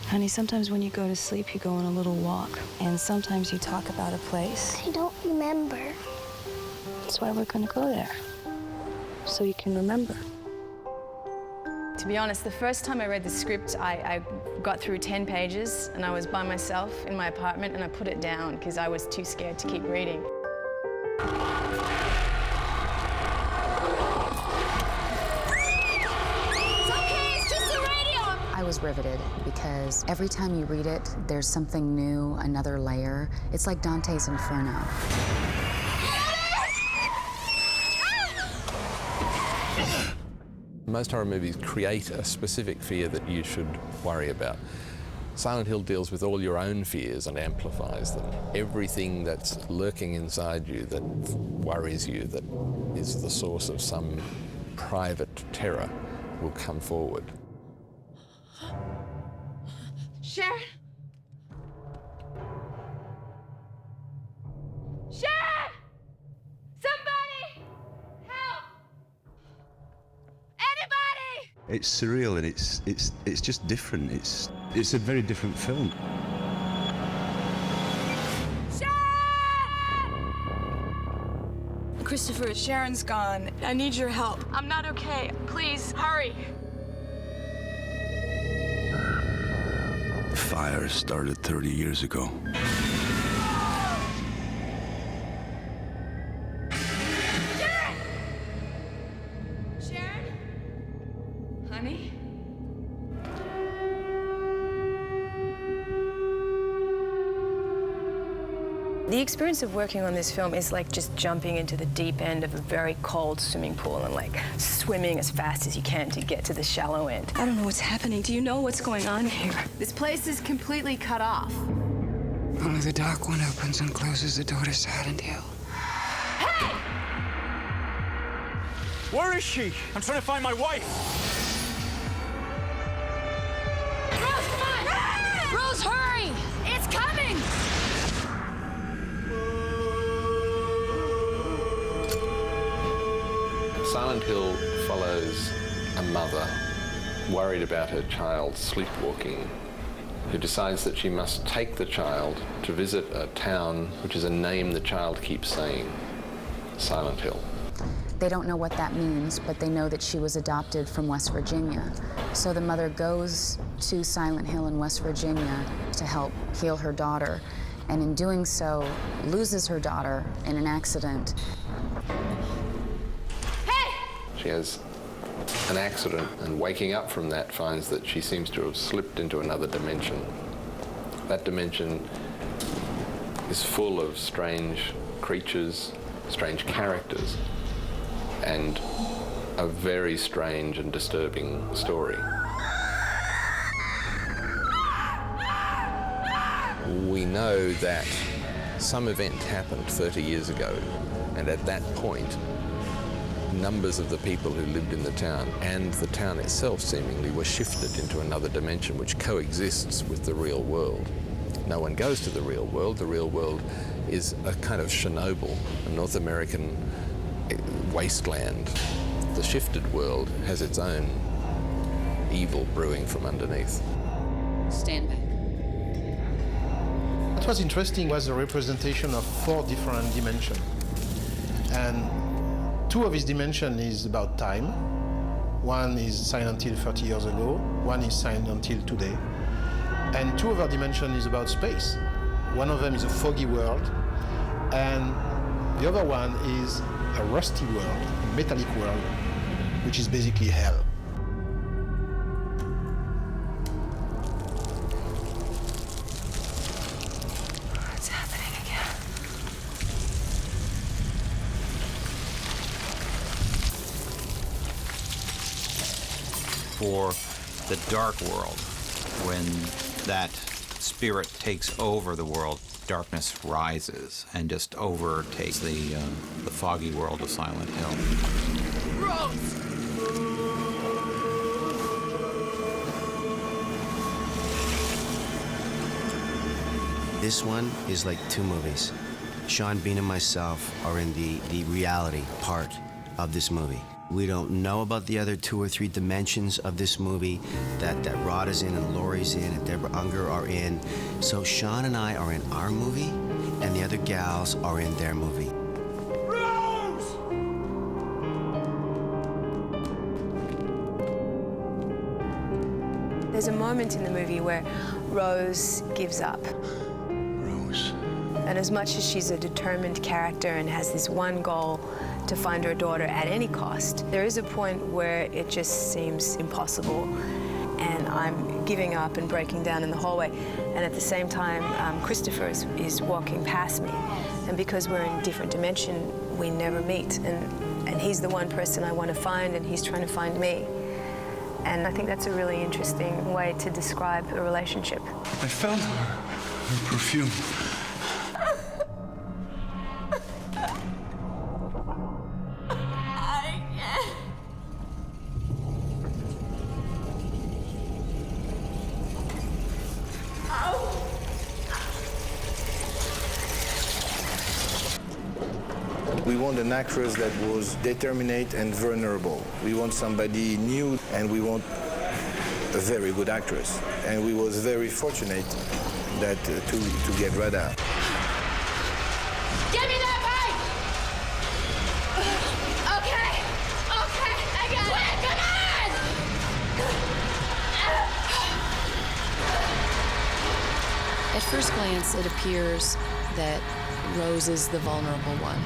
Honey, sometimes when you go to sleep, you go on a little walk. And sometimes you talk about a place. I don't remember. That's why we're gonna go there. So you can remember. To be honest, the first time I read the script, I got through 10 pages and I was by myself in my apartment and I put it down because I was too scared to keep reading. I was riveted because every time you read it, there's something new, another layer. It's like Dante's Inferno. Most horror movies create a specific fear that you should worry about. Silent Hill deals with all your own fears and amplifies them. Everything that's lurking inside you that worries you, that is the source of some private terror, will come forward. Sharon! Sharon! Somebody! Help! Anybody! It's surreal and it's just different. It's a very different film. Sharon! Christopher, Sharon's gone. I need your help. I'm not okay. Please, hurry. The fire started 30 years ago. Sharon! Sharon? Honey? The experience of working on this film is like just jumping into the deep end of a very cold swimming pool and like swimming as fast as you can to get to the shallow end. I don't know what's happening. Do you know what's going on here? This place is completely cut off. Only the dark one opens and closes the door to Silent Hill. Hey! Where is she? I'm trying to find my wife. Rose, come on! Rose, hurry! It's coming! Silent Hill follows a mother worried about her child sleepwalking, who decides that she must take the child to visit a town which is a name the child keeps saying, Silent Hill. They don't know what that means, but they know that she was adopted from West Virginia. So the mother goes to Silent Hill in West Virginia to help heal her daughter, and in doing so, loses her daughter in an accident. She has an accident, and waking up from that finds that she seems to have slipped into another dimension. That dimension is full of strange creatures, strange characters, and a very strange and disturbing story. We know that some event happened 30 years ago, and at that point, numbers of the people who lived in the town and the town itself seemingly were shifted into another dimension which coexists with the real world. No one goes to the real world. The real world is a kind of Chernobyl, a North American wasteland. The shifted world has its own evil brewing from underneath. Stand back. What was interesting was the representation of 4 different dimensions. And 2 of these dimensions is about time. One is Silent Hill 30 years ago, one is Silent Hill today. And 2 other dimensions is about space. One of them is a foggy world, and the other one is a rusty world, a metallic world, which is basically hell. What's happening again? For the dark world, when that spirit takes over the world, darkness rises and just overtakes the foggy world of Silent Hill. Rose! This one is like two movies. Sean Bean and myself are in the reality part of this movie. We don't know about the other 2 or 3 dimensions of this movie that Rod is in and Laurie's in and Deborah Unger are in. So Sean and I are in our movie, and the other gals are in their movie. Rose! There's a moment in the movie where Rose gives up. Rose. And as much as she's a determined character and has this one goal to find her daughter at any cost, there is a point where it just seems impossible. And I'm giving up and breaking down in the hallway. And at the same time, Christopher is walking past me. And because we're in a different dimension, we never meet. And he's the one person I want to find, and he's trying to find me. And I think that's a really interesting way to describe a relationship. I found her perfume. We want an actress that was determined and vulnerable. We want somebody new, and we want a very good actress. And we was very fortunate that to get Rada. Give me that bike! Okay, I got it. Come on! At first glance, it appears that Rose is the vulnerable one,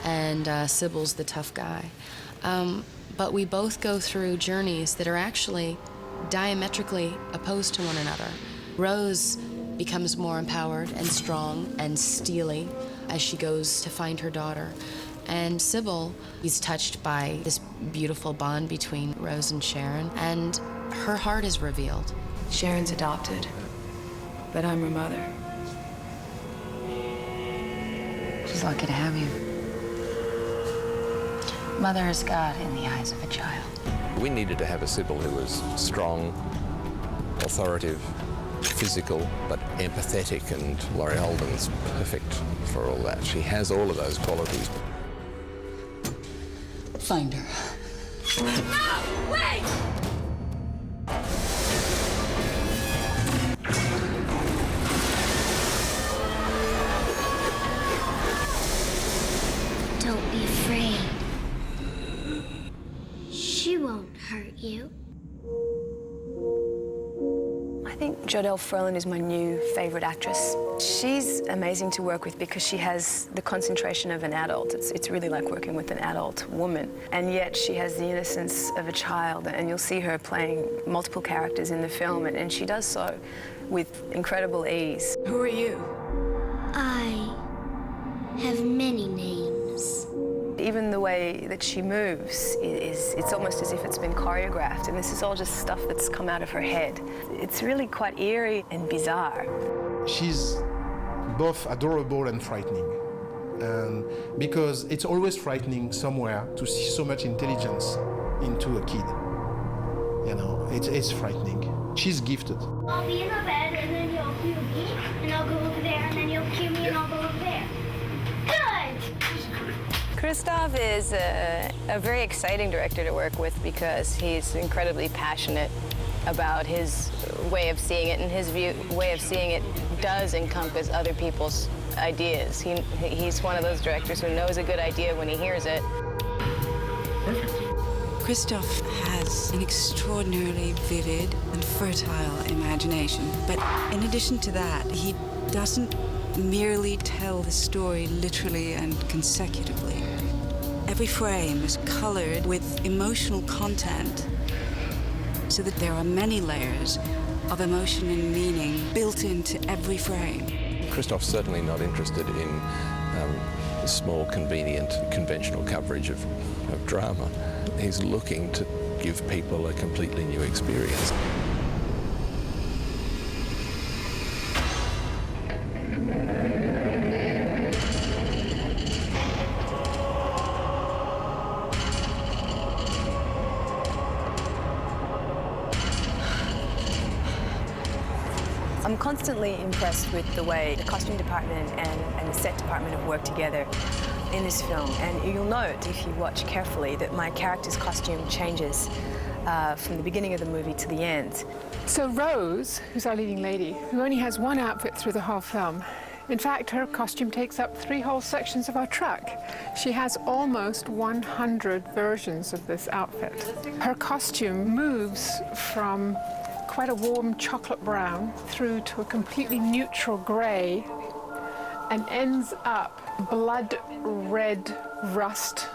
and Sybil's the tough guy. But we both go through journeys that are actually diametrically opposed to one another. Rose becomes more empowered and strong and steely as she goes to find her daughter. And Sybil is touched by this beautiful bond between Rose and Sharon, and her heart is revealed. Sharon's adopted, but I'm her mother. She's lucky to have you. Mother is God in the eyes of a child. We needed to have a Sybil who was strong, authoritative, physical, but empathetic, and Laurie Holden's perfect for all that. She has all of those qualities. Find her. No! Wait! Don't be afraid. She won't hurt you. I think Jodelle Ferland is my new favorite actress. She's amazing to work with because she has the concentration of an adult. It's really like working with an adult woman. And yet she has the innocence of a child, and you'll see her playing multiple characters in the film, and she does so with incredible ease. Who are you? I have many names. Even the way that she moves it's almost as if it's been choreographed, and this is all just stuff that's come out of her head. It's really quite eerie and bizarre. She's both adorable and frightening. And because it's always frightening somewhere to see so much intelligence into a kid. You know, it's frightening. She's gifted. I'll be in the bed, and then you'll cue me, and I'll go over there, and then you'll cue me, and I'll go over there. Good! Christoph is a very exciting director to work with because he's incredibly passionate about his way of seeing it, and his way of seeing it does encompass other people's ideas. He's one of those directors who knows a good idea when he hears it. Christoph has an extraordinarily vivid and fertile imagination, but in addition to that, he doesn't merely tell the story literally and consecutively. Every frame is colored with emotional content so that there are many layers of emotion and meaning built into every frame. Christoph's certainly not interested in small, convenient, conventional coverage of drama. He's looking to give people a completely new experience. I'm constantly impressed with the way the costume department and the set department have worked together in this film. And you'll note, if you watch carefully, that my character's costume changes from the beginning of the movie to the end. So Rose, who's our leading lady, who only has one outfit through the whole film, in fact, her costume takes up 3 whole sections of our truck. She has almost 100 versions of this outfit. Her costume moves from quite a warm chocolate brown through to a completely neutral gray and ends up blood red rust.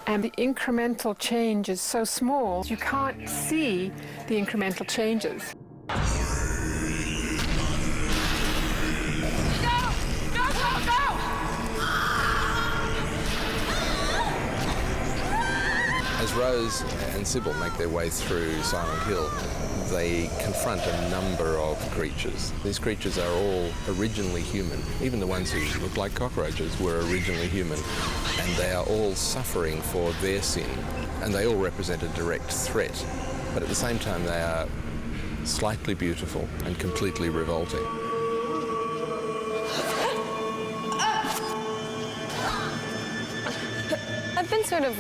And the incremental change is so small, you can't see the incremental changes. As Rose and Sybil make their way through Silent Hill, they confront a number of creatures. These creatures are all originally human. Even the ones who look like cockroaches were originally human, and they are all suffering for their sin, and they all represent a direct threat. But at the same time, they are slightly beautiful and completely revolting. I've been sort of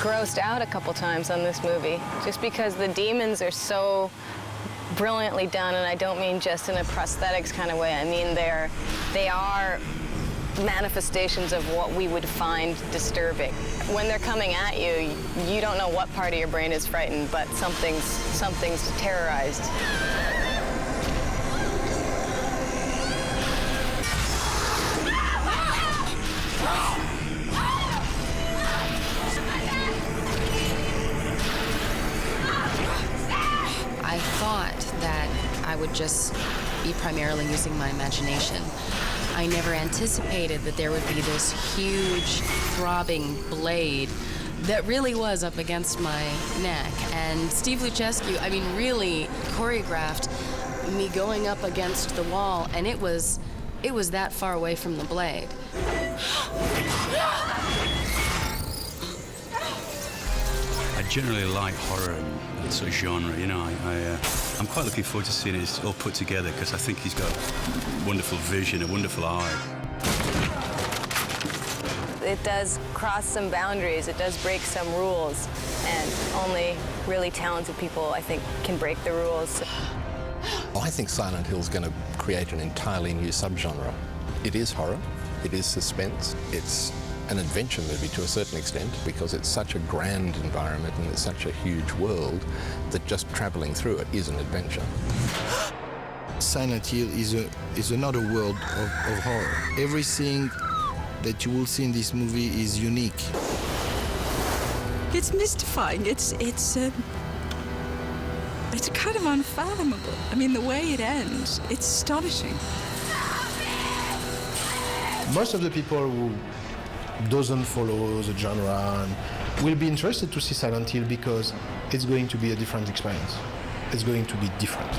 grossed out a couple times on this movie, just because the demons are so brilliantly done, and I don't mean just in a prosthetics kind of way. I mean they are manifestations of what we would find disturbing. When they're coming at you, you don't know what part of your brain is frightened, but something's terrorized. I thought that I would just be primarily using my imagination. I never anticipated that there would be this huge, throbbing blade that really was up against my neck. And Steve Luchescu, I mean, really choreographed me going up against the wall, and it was that far away from the blade. I generally like horror and sort of genre, you know. I'm quite looking forward to seeing it all put together, because I think he's got a wonderful vision, a wonderful eye. It does cross some boundaries, it does break some rules, and only really talented people, I think, can break the rules. I think Silent Hill's going to create an entirely new subgenre. It is horror, it is suspense, it's an adventure movie to a certain extent, because it's such a grand environment and it's such a huge world that just travelling through it is an adventure. Silent Hill is another world of horror. Everything that you will see in this movie is unique. It's mystifying. It's kind of unfathomable. I mean, the way it ends, it's astonishing. Most of the people who doesn't follow the genre and will be interested to see Silent Hill, because it's going to be a different experience. It's going to be different.